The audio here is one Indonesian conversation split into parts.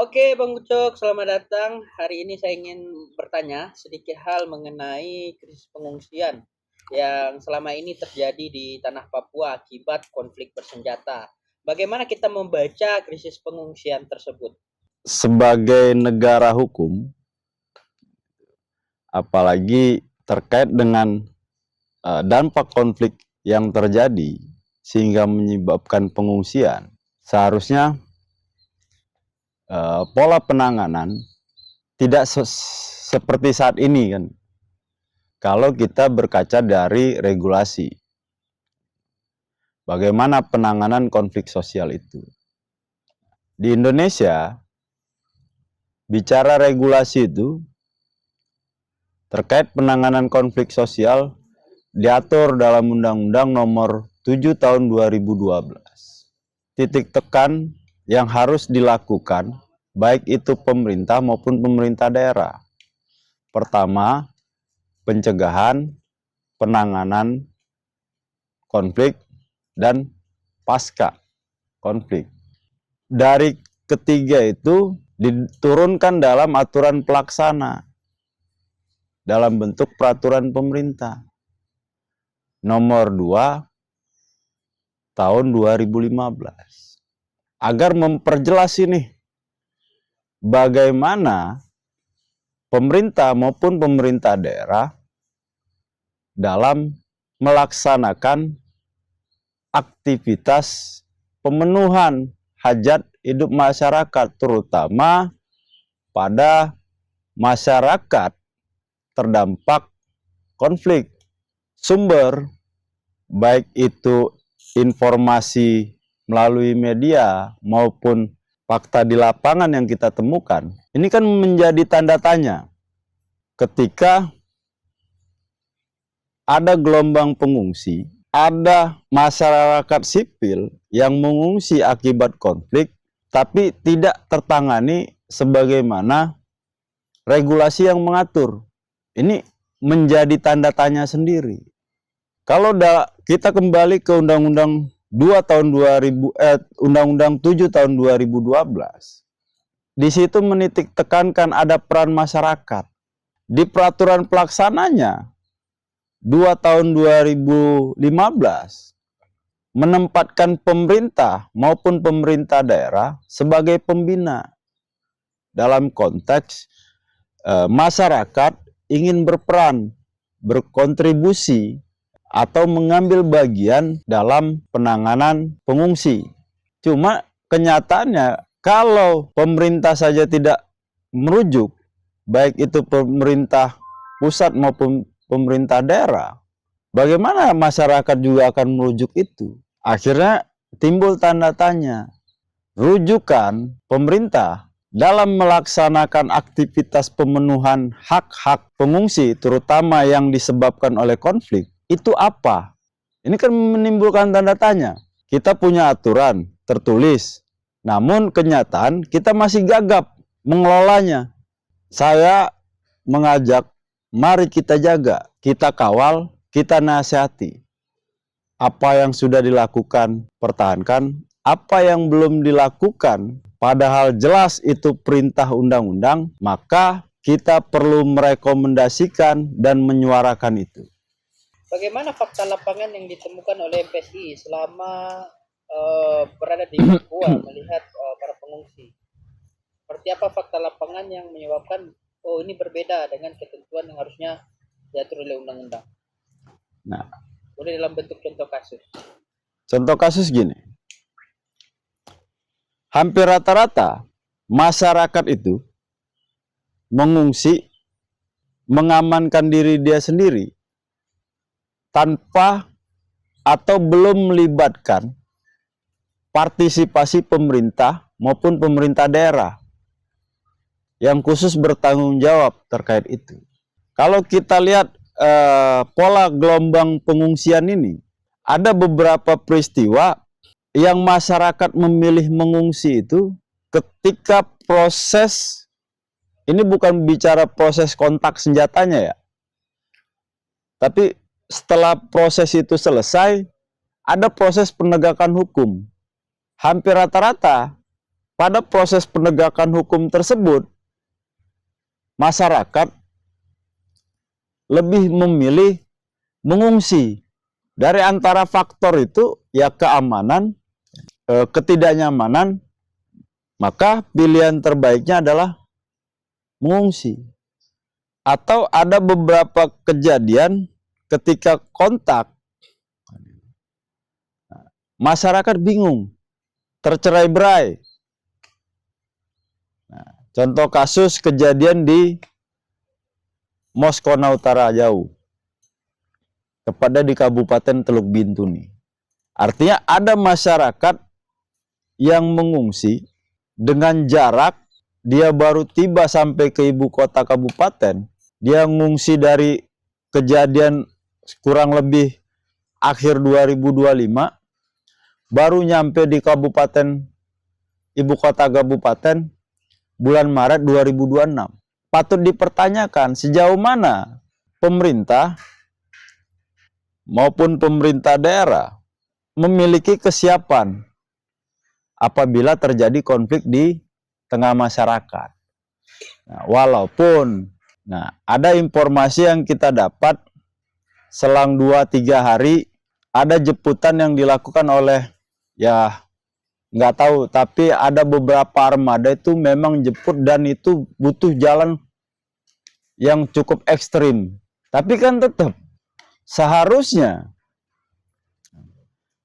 Oke, Bang Ucok, selamat datang. Hari ini saya ingin bertanya sedikit hal mengenai krisis pengungsian yang selama ini terjadi di tanah Papua akibat konflik bersenjata. Bagaimana kita membaca krisis pengungsian tersebut? Sebagai negara hukum, apalagi terkait dengan dampak konflik yang terjadi sehingga menyebabkan pengungsian, seharusnya pola penanganan tidak seperti saat ini kan. Kalau kita berkaca dari regulasi, bagaimana penanganan konflik sosial itu. Di Indonesia, bicara regulasi itu terkait penanganan konflik sosial diatur dalam Undang-Undang Nomor 7 Tahun 2012. Titik tekan yang harus dilakukan baik itu pemerintah maupun pemerintah daerah. Pertama, pencegahan, penanganan konflik, dan pasca konflik. Dari ketiga itu diturunkan dalam aturan pelaksana dalam bentuk peraturan pemerintah nomor 2 tahun 2015. Agar memperjelas ini bagaimana pemerintah maupun pemerintah daerah dalam melaksanakan aktivitas pemenuhan hajat hidup masyarakat, terutama pada masyarakat terdampak konflik. Sumber, baik itu informasi melalui media maupun fakta di lapangan yang kita temukan, ini kan menjadi tanda tanya ketika ada gelombang pengungsi, ada masyarakat sipil yang mengungsi akibat konflik, tapi tidak tertangani sebagaimana regulasi yang mengatur. Ini menjadi tanda tanya sendiri. Kalau kita kembali ke Undang-Undang 2 tahun 2000 Undang-Undang 7 tahun 2012. Di situ menitik tekankan ada peran masyarakat. Di peraturan pelaksananya 2 tahun 2015 menempatkan pemerintah maupun pemerintah daerah sebagai pembina dalam konteks masyarakat ingin berperan, berkontribusi atau mengambil bagian dalam penanganan pengungsi. Cuma kenyataannya kalau pemerintah saja tidak merujuk, baik itu pemerintah pusat maupun pemerintah daerah, bagaimana masyarakat juga akan merujuk itu? Akhirnya timbul tanda tanya. Rujukan pemerintah dalam melaksanakan aktivitas pemenuhan hak-hak pengungsi, terutama yang disebabkan oleh konflik, itu apa? Ini kan menimbulkan tanda tanya. Kita punya aturan tertulis, namun kenyataan kita masih gagap mengelolanya. Saya mengajak, mari kita jaga, kita kawal, kita nasihati. Apa yang sudah dilakukan, pertahankan. Apa yang belum dilakukan, padahal jelas itu perintah undang-undang, maka kita perlu merekomendasikan dan menyuarakan itu. Bagaimana fakta lapangan yang ditemukan oleh MPSI selama berada di Papua melihat para pengungsi? Seperti apa fakta lapangan yang menyebabkan ini berbeda dengan ketentuan yang harusnya diatur oleh undang-undang? Nah, boleh dalam bentuk contoh kasus. Contoh kasus gini. Hampir rata-rata masyarakat itu mengungsi, mengamankan diri dia sendiri tanpa atau belum melibatkan partisipasi pemerintah maupun pemerintah daerah yang khusus bertanggung jawab terkait itu. Kalau kita lihat pola gelombang pengungsian ini, ada beberapa peristiwa yang masyarakat memilih mengungsi itu ketika proses, ini bukan bicara proses kontak senjatanya ya, tapi setelah proses itu selesai, ada proses penegakan hukum. Hampir rata-rata pada proses penegakan hukum tersebut, masyarakat lebih memilih mengungsi. Dari antara faktor itu, ya keamanan, ketidaknyamanan, maka pilihan terbaiknya adalah mengungsi. Atau ada beberapa kejadian ketika kontak, masyarakat bingung, tercerai-berai. Contoh kasus kejadian di Moskona Utara Jauh, tepatnya di Kabupaten Teluk Bintuni. Artinya ada masyarakat yang mengungsi dengan jarak, dia baru tiba sampai ke ibu kota kabupaten, dia mengungsi dari kejadian kurang lebih akhir 2025, baru nyampe di kabupaten, ibu kota kabupaten, bulan Maret 2026. Patut dipertanyakan sejauh mana pemerintah maupun pemerintah daerah memiliki kesiapan apabila terjadi konflik di tengah masyarakat. Nah, walaupun ada informasi yang kita dapat selang 2-3 hari ada jemputan yang dilakukan oleh, ya nggak tahu, tapi ada beberapa armada itu memang jemput dan itu butuh jalan yang cukup ekstrim. Tapi kan tetap seharusnya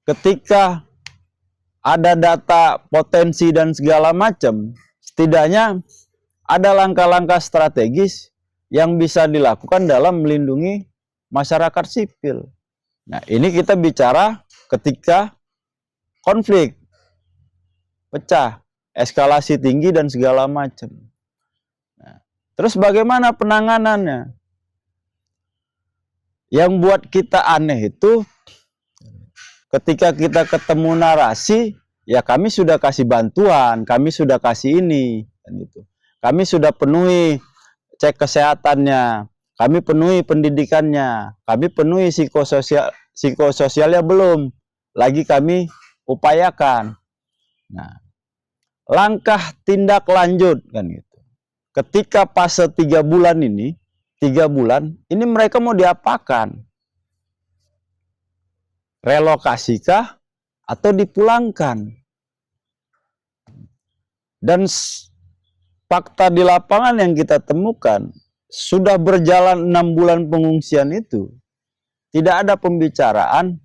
ketika ada data potensi dan segala macam, setidaknya ada langkah-langkah strategis yang bisa dilakukan dalam melindungi masyarakat sipil. Nah, ini kita bicara ketika konflik pecah, eskalasi tinggi dan segala macam. Nah, terus bagaimana penanganannya? Yang buat kita aneh itu ketika kita ketemu narasi, ya kami sudah kasih bantuan, kami sudah kasih ini, dan itu. Kami sudah penuhi cek kesehatannya, kami penuhi pendidikannya, kami penuhi psikososialnya belum, lagi kami upayakan. Nah, langkah tindak lanjut kan gitu. Ketika fase 3 bulan ini, 3 bulan ini mereka mau diapakan? Relokasikah atau dipulangkan? Dan fakta di lapangan yang kita temukan, sudah berjalan 6 bulan pengungsian itu, tidak ada pembicaraan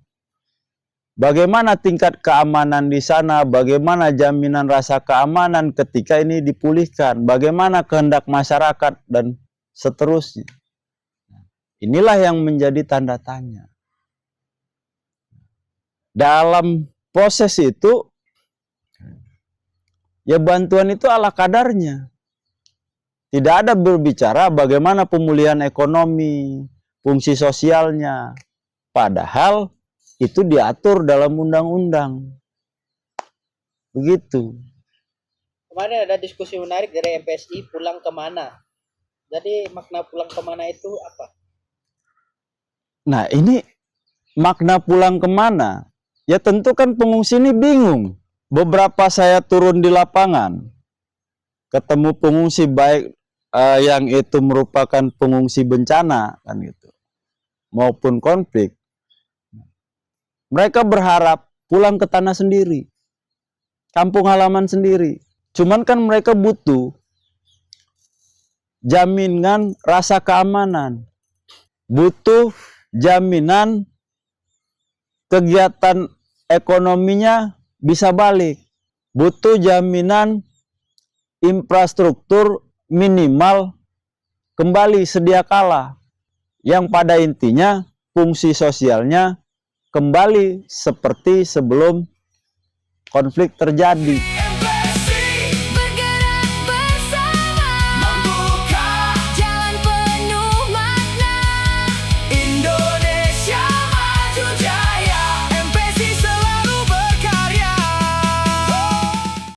bagaimana tingkat keamanan di sana, bagaimana jaminan rasa keamanan ketika ini dipulihkan, bagaimana kehendak masyarakat, dan seterusnya. Inilah yang menjadi tanda tanya. Dalam proses itu, ya bantuan itu ala kadarnya. Tidak ada berbicara bagaimana pemulihan ekonomi, fungsi sosialnya. Padahal itu diatur dalam undang-undang. Begitu. Kemarin ada diskusi menarik dari MPSI, pulang kemana. Jadi makna pulang kemana itu apa? Nah, ini makna pulang kemana? Ya tentu kan pengungsi ini bingung. Beberapa saya turun di lapangan, ketemu pengungsi baik yang itu merupakan pengungsi bencana kan gitu, maupun konflik. Mereka berharap pulang ke tanah sendiri, kampung halaman sendiri. Cuman kan mereka butuh jaminan rasa keamanan, butuh jaminan kegiatan ekonominya bisa balik, butuh jaminan infrastruktur minimal kembali sedia kala, yang pada intinya fungsi sosialnya kembali seperti sebelum konflik terjadi.